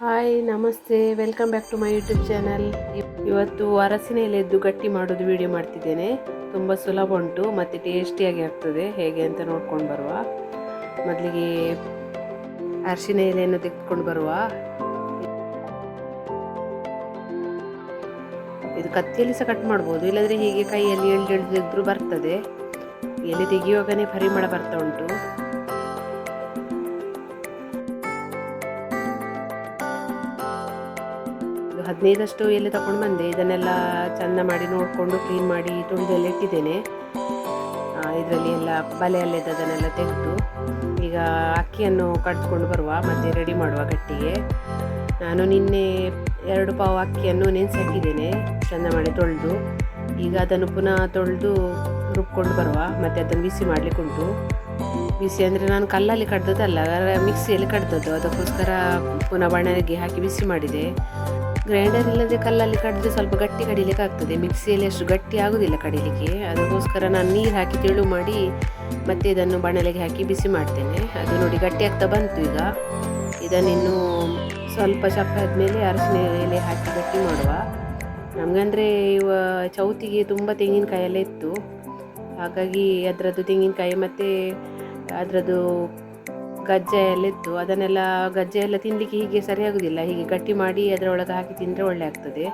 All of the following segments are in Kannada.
ಹಾಯ್ ನಮಸ್ತೆ, welcome back to my YouTube channel. ಇವತ್ತು ಅರಸಿನ ಎಲೆದ್ದು ಗಟ್ಟಿ ಮಾಡೋದು ವಿಡಿಯೋ ಮಾಡ್ತಿದ್ದೇನೆ. ತುಂಬ ಸುಲಭ ಉಂಟು ಮತ್ತು ಟೇಸ್ಟಿಯಾಗಿ ಆಗ್ತದೆ. ಹೇಗೆ ಅಂತ ನೋಡ್ಕೊಂಡು ಬರುವ. ಮೊದಲಿಗೆ ಅರಸಿನ ಎಲೆಯನ್ನು ತೆಗೆದುಕೊಂಡು ಬರುವ. ಇದು ಕತ್ತಿಯಲ್ಲಿ ಸಹ ಕಟ್ ಮಾಡ್ಬೋದು, ಇಲ್ಲಾಂದರೆ ಹೀಗೆ ಕೈಯಲ್ಲಿ ಎಳ್ದು ಬರ್ತದೆ. ಎಲೆ ತೆಗೆಯುವಾಗನೇ ಪರಿಮಳ ಬರ್ತಾ ಉಂಟು. ಇದು 15 ಎಲೆ ತಗೊಂಡು ಬಂದೆ. ಇದನ್ನೆಲ್ಲ ಚೆಂದ ಮಾಡಿ ನೋಡಿಕೊಂಡು ಕ್ಲೀನ್ ಮಾಡಿ ತುಳಿದೆಲ್ಲ ಇಟ್ಟಿದ್ದೇನೆ. ಇದರಲ್ಲಿ ಎಲ್ಲ ಬಲೆಯಲ್ಲಿದ್ದದನ್ನೆಲ್ಲ ತೆಗೆದು ಈಗ ಅಕ್ಕಿಯನ್ನು ಕಟ್ಕೊಂಡು ಬರುವ ಮತ್ತು ರೆಡಿ ಮಾಡುವ ಗಟ್ಟಿಗೆ. ನಾನು ನಿನ್ನೆ 2 ಪಾವು ಅಕ್ಕಿಯನ್ನು ನೆನೆಸಿ ಹಾಕಿದ್ದೇನೆ, ಚೆಂದ ಮಾಡಿ ತೊಳೆದು. ಈಗ ಅದನ್ನು ಪುನಃ ತೊಳೆದು ರುಬ್ಕೊಂಡು ಬರುವ ಮತ್ತು ಅದನ್ನು ಬಿಸಿ ಮಾಡಲಿಕ್ಕೆ ಉಂಟು. ಬಿಸಿ ಅಂದರೆ ನಾನು ಕಲ್ಲಲ್ಲಿ ಕಡ್ದದ್ದಲ್ಲ, ಮಿಕ್ಸಿಯಲ್ಲಿ ಕಡ್ದದ್ದು. ಅದಕ್ಕೋಸ್ಕರ ಪುನಃ ಬಣಗೆ ಹಾಕಿ ಬಿಸಿ ಮಾಡಿದೆ. ಗ್ರೈಂಡರ್ ಇಲ್ಲದೆ ಕಲ್ಲಲ್ಲಿ ಕಡಿದ್ರೆ ಸ್ವಲ್ಪ ಗಟ್ಟಿ ಕಡಿಲಿಕ್ಕೆ ಆಗ್ತದೆ. ಮಿಕ್ಸಿಯಲ್ಲಿ ಅಷ್ಟು ಗಟ್ಟಿ ಆಗೋದಿಲ್ಲ ಕಡಿಲಿಕ್ಕೆ. ಅದಕ್ಕೋಸ್ಕರ ನಾನು ನೀರು ಹಾಕಿ ತೆಳು ಮಾಡಿ ಮತ್ತೆ ಇದನ್ನು ಬಣಲೆಗೆ ಹಾಕಿ ಬಿಸಿ ಮಾಡ್ತೇನೆ. ಅದು ನೋಡಿ ಗಟ್ಟಿ ಆಗ್ತಾ ಬಂತು. ಈಗ ಇದನ್ನಿನ್ನು ಸ್ವಲ್ಪ ಚಪ್ಪ ಆದಮೇಲೆ ಅರಸಿನ ಎಲೆ ಹಾಕಿ ಗಟ್ಟಿ ಮಾಡುವ. ನಮಗಂದರೆ ಇವ ಚೌತಿಗೆ ತುಂಬ ತೆಂಗಿನಕಾಯಿ ಎಲ್ಲ ಇತ್ತು, ಹಾಗಾಗಿ ಅದರದ್ದು ತೆಂಗಿನಕಾಯಿ ಮತ್ತು ಅದರದ್ದು ಗಜ್ಜೆ ಎಲ್ಲ ಇತ್ತು. ಅದನ್ನೆಲ್ಲ ಗಜ್ಜೆ ಎಲ್ಲ ತಿನ್ನಲಿಕ್ಕೆ ಹೀಗೆ ಸರಿಯಾಗೋದಿಲ್ಲ. ಹೀಗೆ ಗಟ್ಟಿ ಮಾಡಿ ಅದರೊಳಗೆ ಹಾಕಿ ತಿಂದರೆ ಒಳ್ಳೆ ಆಗ್ತದೆ.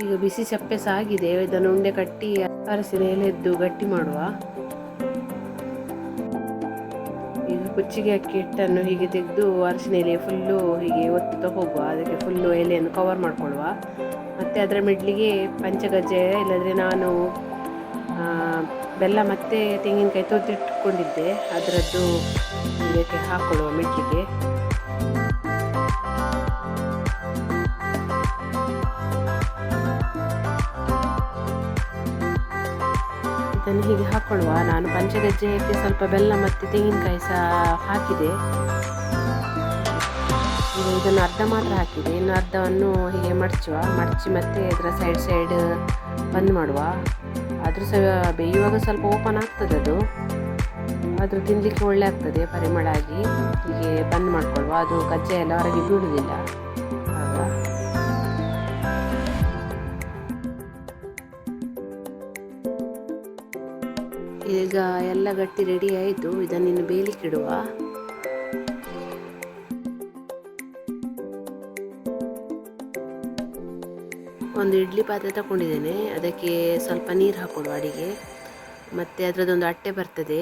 ಈಗ ಬಿಸಿ ಚಪ್ಪೆ ಸಹ ಆಗಿದೆ. ಇದನ್ನು ಉಂಡೆ ಕಟ್ಟಿ ಅರಸಿನ ಎಲೆದ್ದು ಗಟ್ಟಿ ಮಾಡುವ. ಈಗ ಕುಚ್ಚಿಗೆ ಅಕ್ಕಿ ಹಿಟ್ಟನ್ನು ಹೀಗೆ ತೆಗೆದು ಅರಸಿನ ಎಲೆ ಫುಲ್ಲು ಹೀಗೆ ಒತ್ತುತ್ತಾ ಹೋಗುವ. ಅದಕ್ಕೆ ಫುಲ್ಲು ಎಲೆಯನ್ನು ಕವರ್ ಮಾಡಿಕೊಳ್ಳುವ. ಮತ್ತು ಅದರ ಮಿಡ್ಲಿಗೆ ಪಂಚಗಜ್ಜೆ ಇಲ್ಲದ್ರೆ ನಾನು ಬೆಲ್ಲ ಮತ್ತು ತೆಂಗಿನಕಾಯಿ ತೊಳೆದಿಟ್ಕೊಂಡಿದ್ದೆ, ಅದರದ್ದು ಇದಕ್ಕೆ ಹಾಕ್ಕೊಳ್ಳುವ ಮಿಡ್ಲಿಗೆ. ಇದನ್ನು ಹೀಗೆ ಹಾಕ್ಕೊಳ್ಳುವ. ನಾನು ಪಂಚಗಜ್ಜೆಗೆ ಸ್ವಲ್ಪ ಬೆಲ್ಲ ಮತ್ತು ತೆಂಗಿನಕಾಯಿ ಸಹ ಹಾಕಿದೆ. ಈಗ ಇದನ್ನು ಅರ್ಧ ಮಾತ್ರ ಹಾಕಿದೆ, ಇನ್ನು ಅರ್ಧವನ್ನು ಹೀಗೆ ಮಡಚಿ ಮತ್ತು ಇದರ ಸೈಡ್ ಬಂದ್ ಮಾಡುವ. ಆದರೂ ಸಹ ಬೇಯುವಾಗ ಸ್ವಲ್ಪ ಓಪನ್ ಆಗ್ತದೆ ಅದು, ಆದರೂ ತಿನ್ನಲಿಕ್ಕೆ ಒಳ್ಳೆ ಆಗ್ತದೆ ಪರಿಮಳ ಆಗಿ. ಹೀಗೆ ಬಂದ್ ಮಾಡ್ಕೊಳ್ಳುವ. ಅದು ಗಜ್ಜೆ ಎಲ್ಲ ಹೊರಗೆ ಬೀಳುವುದಿಲ್ಲ ಆಗ. ಈಗ ಎಲ್ಲ ಗಟ್ಟಿ ರೆಡಿ ಆಯಿತು. ಇದನ್ನಿನ್ನು ಬೇಯಲಿಕ್ಕಿಡುವ. ಒಂದು ಇಡ್ಲಿ ಪಾತ್ರೆ ತಗೊಂಡಿದ್ದೇನೆ, ಅದಕ್ಕೆ ಸ್ವಲ್ಪ ನೀರು ಹಾಕ್ಕೊಳ್ಳುವ ಅಡಿಗೆ. ಮತ್ತು ಅದರದ್ದೊಂದು ಅಟ್ಟೆ ಬರ್ತದೆ,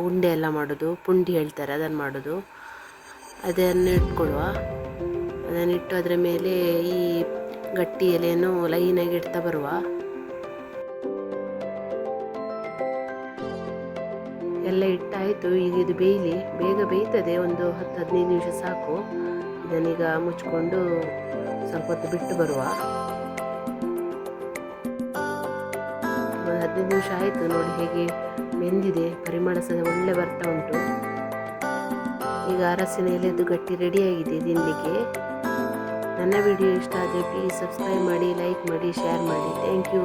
ಉಂಡೆ ಎಲ್ಲ ಮಾಡೋದು, ಪುಂಡಿ ಹೇಳ್ತಾರೆ, ಅದನ್ನು ಮಾಡೋದು. ಅದನ್ನು ಇಟ್ಕೊಳ್ಳುವ. ಅದನ್ನಿಟ್ಟು ಅದರ ಮೇಲೆ ಈ ಗಟ್ಟಿ ಎಲೆಯನ್ನು ಲೈನಾಗಿ ಇಡ್ತಾ ಬರುವ. ಎಲ್ಲ ಇಟ್ಟಾಯಿತು. ಈಗ ಇದು ಬೇಯಲಿ, ಬೇಗ ಬೇಯ್ತದೆ. ಒಂದು 10-15 ನಿಮಿಷ ಸಾಕು. ಇದನ್ನೀಗ ಮುಚ್ಕೊಂಡು ಸ್ವಲ್ಪ ಹೊತ್ತು ಬಿಟ್ಟು ಬರುವ. 15 ನಿಮಿಷ ಆಯಿತು. ನೋಡಿ ಹೇಗೆ ಬೆಂದಿದೆ, ಪರಿಮಳ ಸಹ ಒಳ್ಳೆ ಬರ್ತಾ ಉಂಟು. ಈಗ ಅರಸಿನ ಎಲೆದು ಗಟ್ಟಿ ರೆಡಿಯಾಗಿದೆ ತಿನ್ನಲಿಕ್ಕೆ. ನನ್ನ ವಿಡಿಯೋ ಇಷ್ಟ ಆದರೆ ಪ್ಲೀಸ್ ಸಬ್ಸ್ಕ್ರೈಬ್ ಮಾಡಿ, ಲೈಕ್ ಮಾಡಿ, ಶೇರ್ ಮಾಡಿ. Thank you.